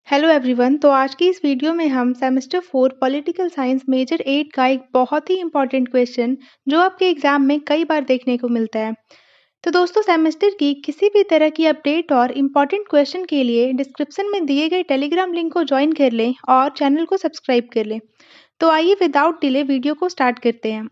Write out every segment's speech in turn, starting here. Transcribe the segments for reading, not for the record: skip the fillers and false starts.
Hello everyone. तो आज की इस वीडियो में हम सेमेस्टर 4 पॉलिटिकल साइंस मेजर 8 का एक बहुत ही इम्पॉर्टेंट क्वेश्चन जो आपके एग्जाम में कई बार देखने को मिलता है। तो दोस्तों, सेमेस्टर की किसी भी तरह की अपडेट और इम्पॉर्टेंट क्वेश्चन के लिए डिस्क्रिप्शन में दिए गए टेलीग्राम लिंक को ज्वाइन कर लें और चैनल को सब्सक्राइब कर लें। तो आइए विदाउट डिले वीडियो को स्टार्ट करते हैं।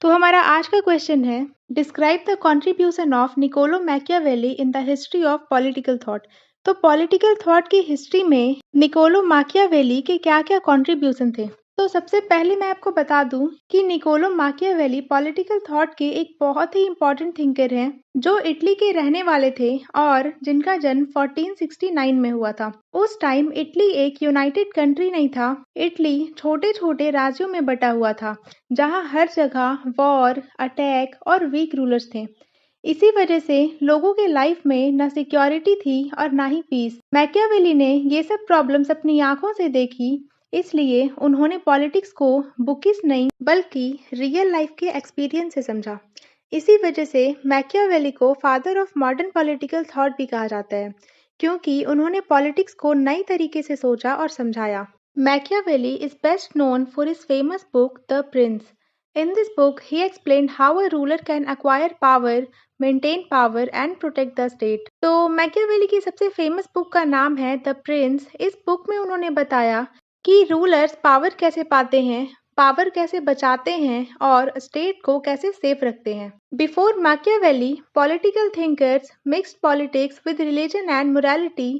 तो हमारा आज का क्वेश्चन है, describe the contribution of Niccolo Machiavelli in the history of political thought. तो पॉलिटिकल थॉट की हिस्ट्री में निकोलो माकियावेली के क्या-क्या कंट्रीब्यूशन थे। तो सबसे पहले मैं आपको बता दूं कि निकोलो माकियावेली पॉलिटिकल थॉट के एक बहुत ही इम्पोर्टेंट थिंकर हैं जो इटली के रहने वाले थे और जिनका जन्म 1469 में हुआ था। उस टाइम इटली एक यूनाइटेड कंट्री नहीं था। इटली छोटे छोटे राज्यों में बटा हुआ था जहां हर जगह वॉर, अटैक और वीक रूलर्स थे। इसी वजह से लोगों के लाइफ में न सिक्योरिटी थी और ना ही पीस। मैकियावेली ने ये सब प्रॉब्लम्स अपनी आंखों से देखी, इसलिए उन्होंने पॉलिटिक्स को बुकिश नहीं बल्कि रियल लाइफ के एक्सपीरियंस से समझा। इसी वजह से मैकियावेली को father of modern political thought भी कहा जाता है, क्योंकि उन्होंने पॉलिटिक्स को नई तरीके से सोचा और समझाया। Machiavelli is best known for his famous book, The Prince. In this book, he explained how a ruler can acquire power, maintain power and protect the state. तो मैकियावेली की सबसे फेमस बुक का नाम है द प्रिंस। इस book में उन्होंने बताया कि रूलर्स पावर कैसे पाते हैं, पावर कैसे बचाते हैं और स्टेट को कैसे सेफ रखते हैं। Before Machiavelli, political thinkers mixed politics with religion and morality.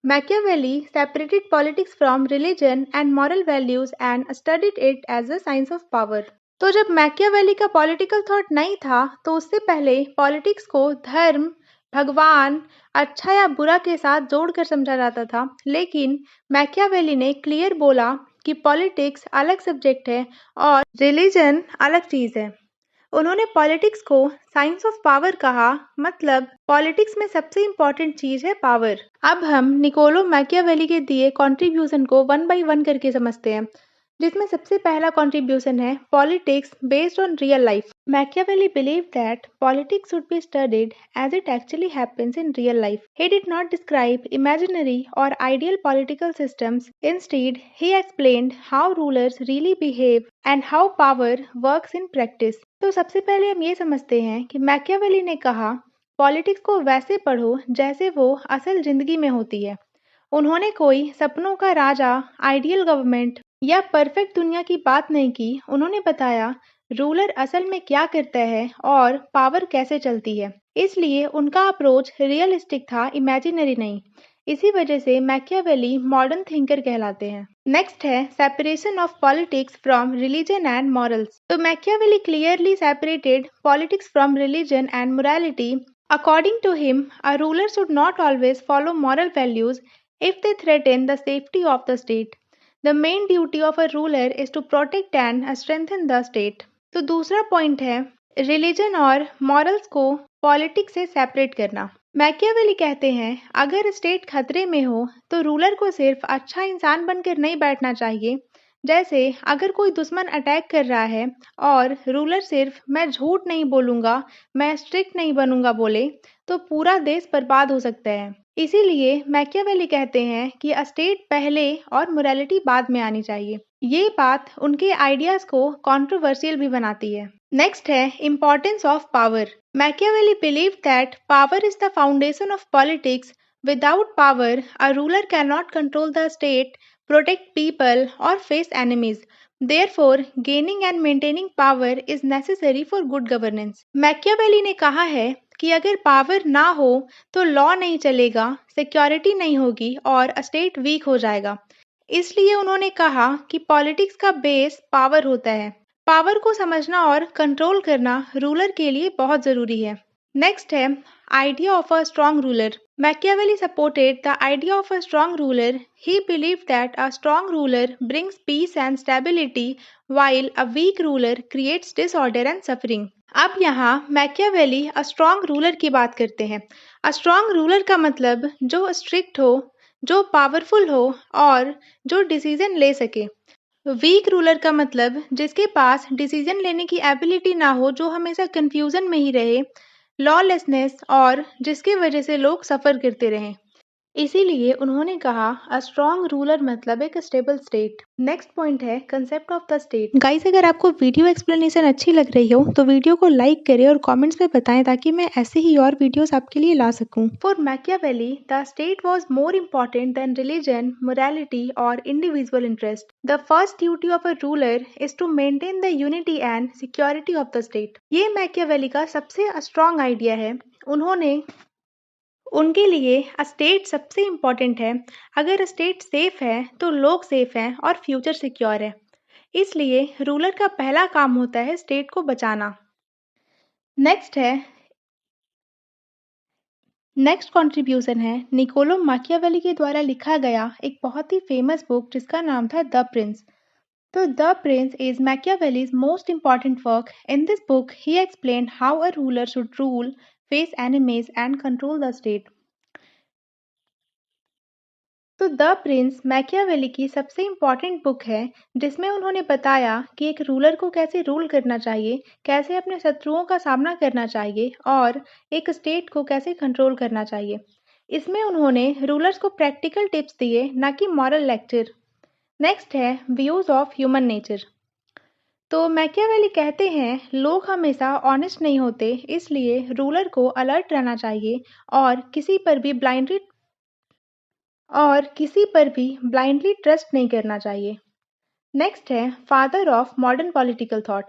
Machiavelli separated politics from religion and moral values and studied it as a science of power. तो जब मैकियावेली का पॉलिटिकल थॉट नहीं था, तो उससे पहले पॉलिटिक्स को धर्म, भगवान, अच्छा या बुरा के साथ जोड़कर समझा जाता था। लेकिन मैकियावेली ने क्लियर बोला कि पॉलिटिक्स अलग सब्जेक्ट है और रिलीजन अलग चीज है। उन्होंने पॉलिटिक्स को साइंस ऑफ पावर कहा, मतलब पॉलिटिक्स में सबसे इम्पोर्टेंट चीज है पावर। अब हम निकोलो मैकियावेली के दिए कंट्रीब्यूशन को वन बाय वन करके समझते हैं, जिसमें सबसे पहला कंट्रीब्यूशन है politics based on real life. Machiavelli believe that politics should be studied as it actually happens in real life. He did not describe imaginary or ideal political systems. Instead, he explained how rulers really behave and how power works in practice. तो सबसे पहले हम ये समझते हैं कि Machiavelli ने कहा, पॉलिटिक्स को वैसे पढ़ो जैसे वो असल जिंदगी में होती है। उन्होंने कोई सपनों का राजा, आइडियल गवर्नमेंट या परफेक्ट दुनिया की बात नहीं की। उन्होंने बताया रूलर असल में क्या करता है और पावर कैसे चलती है। इसलिए उनका अप्रोच रियलिस्टिक था, इमेजिनरी नहीं। इसी वजह से मैकियावेली मॉडर्न थिंकर कहलाते हैं। नेक्स्ट है separation of politics from religion and morals. तो Machiavelli clearly separated politics from religion and morality. According to him, a ruler should not always follow moral values if they threaten the safety of the state. The main duty of a ruler is to protect and strengthen the state. तो दूसरा point है religion और morals को politics से separate करना। Machiavelli कहते हैं अगर स्टेट खतरे में हो तो रूलर को सिर्फ अच्छा इंसान बनकर नहीं बैठना चाहिए। जैसे अगर कोई दुश्मन अटैक कर रहा है और रूलर सिर्फ मैं झूठ नहीं बोलूंगा, मैं स्ट्रिक्ट नहीं बनूंगा बोले, तो पूरा देश बर्बाद हो सकता है। इसीलिए मैकियावेली कहते हैं कि स्टेट पहले और मोरालिटी बाद में आनी चाहिए। ये बात उनके आइडियाज को कंट्रोवर्शियल भी बनाती है। नेक्स्ट है importance of power. Machiavelli believe that power is the foundation of politics. Without power, a ruler cannot control the state, protect people, or face enemies. Therefore, gaining and maintaining power is necessary for good governance. Machiavelli ने कहा है कि अगर power ना हो तो law नहीं चलेगा, सिक्योरिटी नहीं होगी और स्टेट वीक हो जाएगा। इसलिए उन्होंने कहा कि पॉलिटिक्स का बेस पावर होता है। पावर को समझना और कंट्रोल करना रूलर के लिए बहुत जरूरी है। नेक्स्ट है idea of a strong ruler. Machiavelli supported the idea of a strong ruler. He believed that a strong ruler brings peace and stability while a weak ruler creates disorder and suffering. अब यहाँ Machiavelli a strong ruler की बात करते हैं। A strong ruler का मतलब जो strict हो, जो पावरफुल हो और जो डिसीजन ले सके। वीक रूलर का मतलब जिसके पास डिसीजन लेने की एबिलिटी ना हो, जो हमेशा कंफ्यूजन में ही रहे, लॉलेसनेस और जिसकी वजह से लोग सफ़र करते रहें। इसीलिए उन्होंने कहा अ स्ट्रॉन्ग रूलर मतलब एक स्टेबल स्टेट। नेक्स्ट पॉइंट है concept of the state. Guys अगर आपको वीडियो एक्सप्लेनेशन अच्छी लग रही हो तो वीडियो को लाइक करें और कमेंट्स में बताएं ताकि मैं ऐसे ही और वीडियोस आपके लिए ला सकूं। For Machiavelli the state was more important than religion, morality और individual interest. The first duty of a ruler is to maintain the unity and security of the state. ये मैकियावेली का सबसे स्ट्रॉन्ग आइडिया है। उनके लिए state सबसे important है। अगर स्टेट सेफ है तो लोग सेफ हैं और फ्यूचर सिक्योर है। इसलिए रूलर का पहला काम होता है स्टेट को बचाना। नेक्स्ट है नेक्स्ट कंट्रीब्यूशन है निकोलो माकियावेली के द्वारा लिखा गया एक बहुत ही फेमस बुक जिसका नाम था द प्रिंस। तो the prince is Machiavelli's most important work. In this book he explain how a ruler should rule, face enemies and control the state. तो द प्रिंस मैकियावेली की सबसे इम्पॉर्टेंट बुक है जिसमें उन्होंने बताया कि एक रूलर को कैसे रूल करना चाहिए, कैसे अपने शत्रुओं का सामना करना चाहिए और एक स्टेट को कैसे कंट्रोल करना चाहिए। इसमें उन्होंने रूलर्स को प्रैक्टिकल टिप्स दिए, ना कि मॉरल लेक्चर। नेक्स्ट है व्यूज ऑफ ह्यूमन नेचर। तो मैकियावेली कहते हैं लोग हमेशा ऑनेस्ट नहीं होते, इसलिए रूलर को अलर्ट रहना चाहिए और किसी पर भी ब्लाइंडली ट्रस्ट नहीं करना चाहिए। नेक्स्ट है father of modern political thought.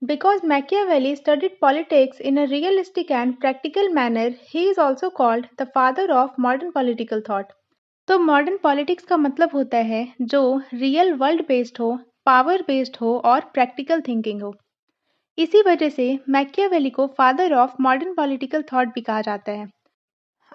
Because Machiavelli studied politics in a realistic and practical manner, he is also called the father of modern political thought. तो मॉडर्न पॉलिटिक्स का मतलब होता है जो रियल वर्ल्ड बेस्ड हो, power based हो और practical thinking हो। इसी वजह से मैकियावेली को father of modern political thought भी कहा जाता है।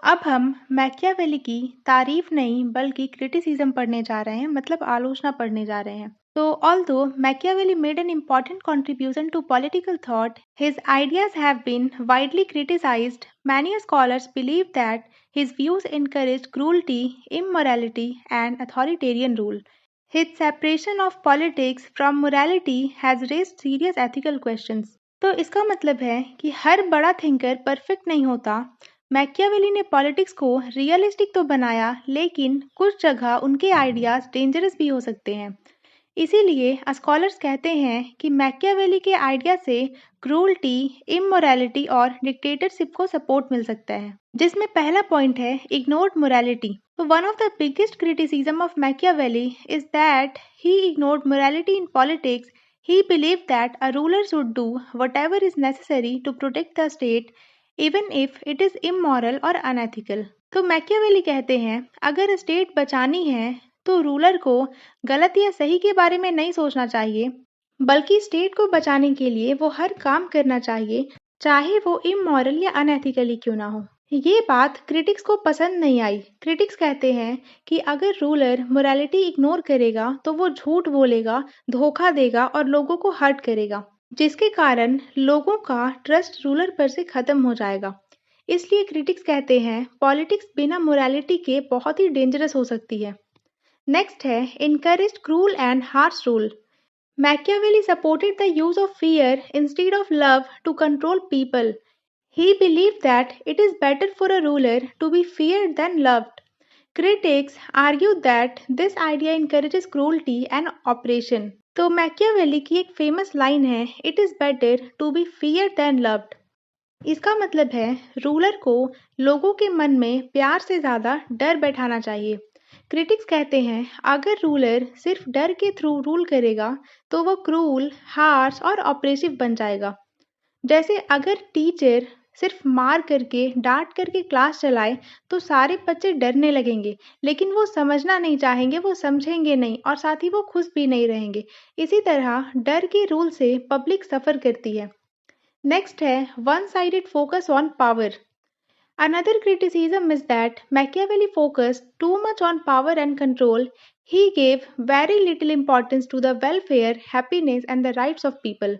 अब हम मैकियावेली की तारीफ नहीं बल्कि क्रिटिसिज्म पढ़ने जा रहे हैं, मतलब आलोचना पढ़ने जा रहे हैं। So, although Machiavelli made an important contribution to political thought, his ideas have been widely criticized. Many scholars believe that his views encouraged cruelty, immorality, and authoritarian rule. His separation of politics from morality has raised serious ethical questions. तो इसका मतलब है कि हर बड़ा thinker perfect नहीं होता। Machiavelli ने politics को रियलिस्टिक तो बनाया, लेकिन कुछ जगह उनके आइडियाज डेंजरस भी हो सकते हैं। इसीलिए स्कॉलर्स कहते हैं कि मैकियावेली के आइडिया से क्रूल्टी, इमोरलिटी और डिक्टेटरशिप को सपोर्ट मिल सकता है, जिसमें पहला पॉइंट है इग्नोर्ड मोरालिटी। तो one of the biggest criticism of Machiavelli is that he ignored morality in politics. He believed that a ruler should do whatever is necessary to protect the state, even if it is immoral or unethical. तो Machiavelli कहते हैं अगर state बचानी है तो ruler को गलत या सही के बारे में नहीं सोचना चाहिए, बल्कि स्टेट को बचाने के लिए वो हर काम करना चाहिए, चाहे वो इमोरल या अनएथिकली क्यों ना हो। ये बात क्रिटिक्स को पसंद नहीं आई। क्रिटिक्स कहते हैं कि अगर रूलर मोरालिटी इग्नोर करेगा तो वो झूठ बोलेगा, धोखा देगा और लोगों को हर्ट करेगा, जिसके कारण लोगों का ट्रस्ट रूलर पर से खत्म हो जाएगा। इसलिए क्रिटिक्स कहते हैं पॉलिटिक्स बिना मोरालिटी के बहुत ही डेंजरस हो सकती है। नेक्स्ट है encouraged cruel and harsh rule. Machiavelli supported the use of fear instead of love to control people. He believed that it is better for a ruler to be feared than loved. Critics argue that this idea encourages cruelty and oppression. तो Machiavelli की एक famous line है it is better to be feared than loved। इसका मतलब है ruler को लोगों के मन में प्यार से ज्यादा डर बैठाना चाहिए। क्रिटिक्स कहते हैं अगर रूलर सिर्फ डर के थ्रू रूल करेगा तो वो क्रूल, हार्श और ऑपरेसिव बन जाएगा। जैसे अगर टीचर सिर्फ मार करके, डांट करके क्लास चलाए तो सारे बच्चे डरने लगेंगे, लेकिन वो समझना नहीं चाहेंगे, वो समझेंगे नहीं और साथ ही वो खुश भी नहीं रहेंगे। इसी तरह डर के रूल से पब्लिक सफर करती है। नेक्स्ट है one sided focus on power. Another criticism is that Machiavelli focused too much on power and control. He gave very little importance to the welfare, happiness, and the rights of people.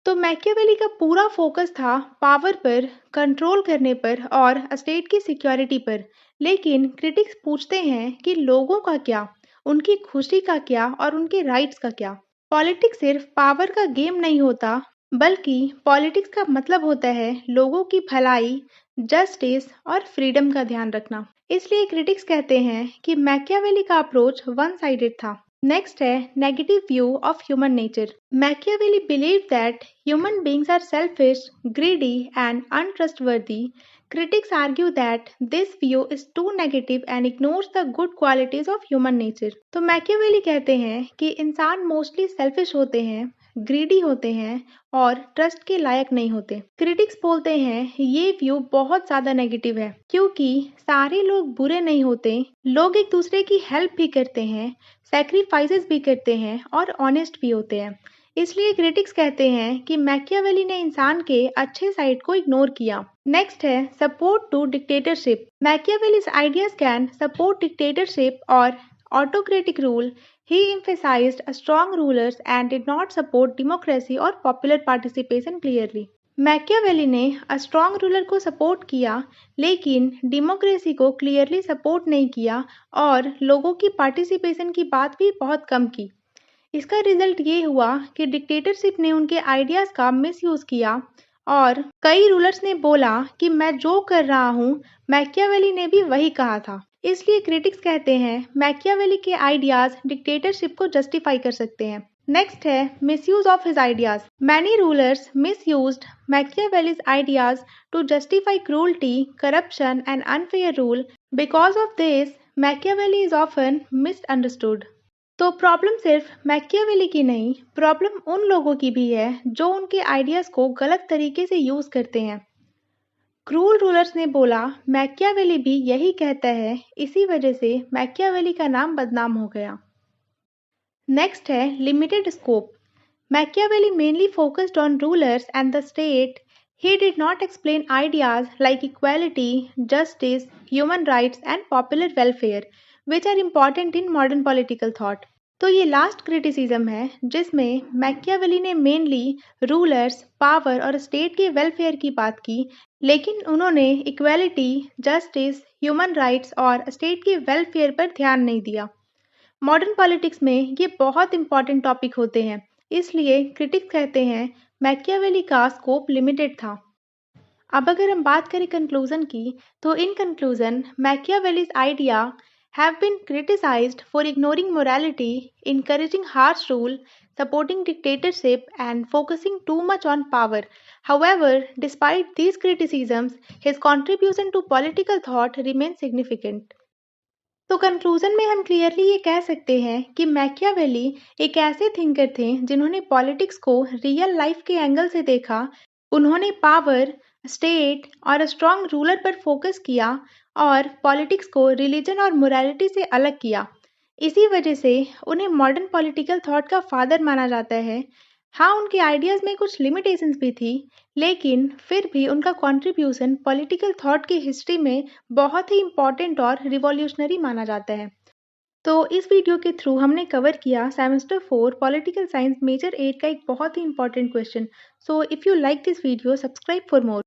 तो Machiavelli का पूरा focus था power पर, control करने पर और state की security पर। लेकिन क्रिटिक्स पूछते हैं कि लोगों का क्या, उनकी खुशी का क्या और उनके राइट्स का क्या। पॉलिटिक्स सिर्फ पावर का गेम नहीं होता, बल्कि पॉलिटिक्स का मतलब होता है लोगों की भलाई, जस्टिस और फ्रीडम का ध्यान रखना। इसलिए क्रिटिक्स कहते हैं कि मैकियावेली का अप्रोच वन साइडेड था। नेक्स्ट है negative view of human nature. Machiavelli believe that human beings are selfish, greedy and untrustworthy. Critics argue that this view is too negative and ignores the good qualities of human nature. तो Machiavelli कहते हैं कि इंसान mostly selfish होते हैं, greedy होते हैं और ट्रस्ट के लायक नहीं होते। क्रिटिक्स बोलते हैं ये व्यू बहुत ज़्यादा नेगेटिव है क्योंकि सारे लोग बुरे नहीं होते, लोग एक दूसरे की हेल्प भी करते हैं, सैक्रिफाइसेस भी करते हैं और ऑनेस्ट भी होते हैं। इसलिए क्रिटिक्स कहते हैं कि मैकियावेली ने इंसान के अच्छे साइड को इग्नोर किया। नेक्स्ट है support to dictatorship. Machiavelli's ideas can support dictatorship or autocratic rule. He emphasized a strong rulers and did not support democracy or popular participation clearly. Machiavelli ने स्ट्रॉन्ग रूलर को support किया लेकिन democracy को clearly support नहीं किया और लोगों की पार्टिसिपेशन की बात भी बहुत कम की। इसका रिजल्ट ये हुआ कि डिक्टेटरशिप ने उनके आइडियाज़ का मिसयूज़ किया और कई रूलर्स ने बोला कि मैं जो कर रहा हूँ मैकियावेली ने भी वही कहा था। इसलिए क्रिटिक्स कहते हैं मैकियावेली के आइडियाज़ डिक्टेटरशिप को जस्टिफाई कर सकते हैं। नेक्स्ट है misuse of his ideas. Many rulers misused Machiavelli's ideas to justify cruelty, corruption and unfair rule. Because of this Machiavelli is often misunderstood. तो प्रॉब्लम सिर्फ मैकियावेली की नहीं, प्रॉब्लम उन लोगों की भी है जो उनके आइडियाज़ को गलत तरीके से यूज़ करते हैं। क्रूल रूलर्स ने बोला मैकियावेली भी यही कहता है, इसी वजह से मैकियावेली का नाम बदनाम हो गया। नेक्स्ट है limited scope. Machiavelli mainly focused on rulers and the state. He did not explain ideas like equality, justice, human rights and popular welfare, which are important in modern political thought. तो ये last criticism है जिसमें Machiavelli ने mainly rulers, power और state के welfare की बात की, लेकिन उन्होंने इक्वालिटी, जस्टिस, ह्यूमन राइट्स और स्टेट के वेलफेयर पर ध्यान नहीं दिया। मॉडर्न पॉलिटिक्स में ये बहुत इंपॉर्टेंट टॉपिक होते हैं, इसलिए क्रिटिक्स कहते हैं मैकियावेली का स्कोप लिमिटेड था। अब अगर हम बात करें कंक्लूजन की, तो in conclusion Machiavelli's idea have been criticized for ignoring morality, encouraging harsh rule, supporting dictatorship, and focusing too much on power. However, despite these criticisms, his contribution to political thought remains significant. तो conclusion में हम clearly ये कह सकते हैं कि Machiavelli एक ऐसे थिंकर थे जिन्होंने पॉलिटिक्स को रियल लाइफ के एंगल से देखा। उन्होंने पावर, स्टेट और स्ट्रॉन्ग रूलर पर फोकस किया और पॉलिटिक्स को रिलीजन और मोरालिटी से अलग किया। इसी वजह से उन्हें मॉडर्न पॉलिटिकल थॉट का फादर माना जाता है। हाँ, उनके आइडियाज़ में कुछ लिमिटेशंस भी थी, लेकिन फिर भी उनका कंट्रीब्यूशन पॉलिटिकल थॉट की हिस्ट्री में बहुत ही इम्पॉर्टेंट और रिवॉल्यूशनरी माना जाता है। तो इस वीडियो के थ्रू हमने कवर किया सेमेस्टर 4 पॉलिटिकल साइंस मेजर 8 का एक बहुत ही important question. So if you like this video, subscribe for more.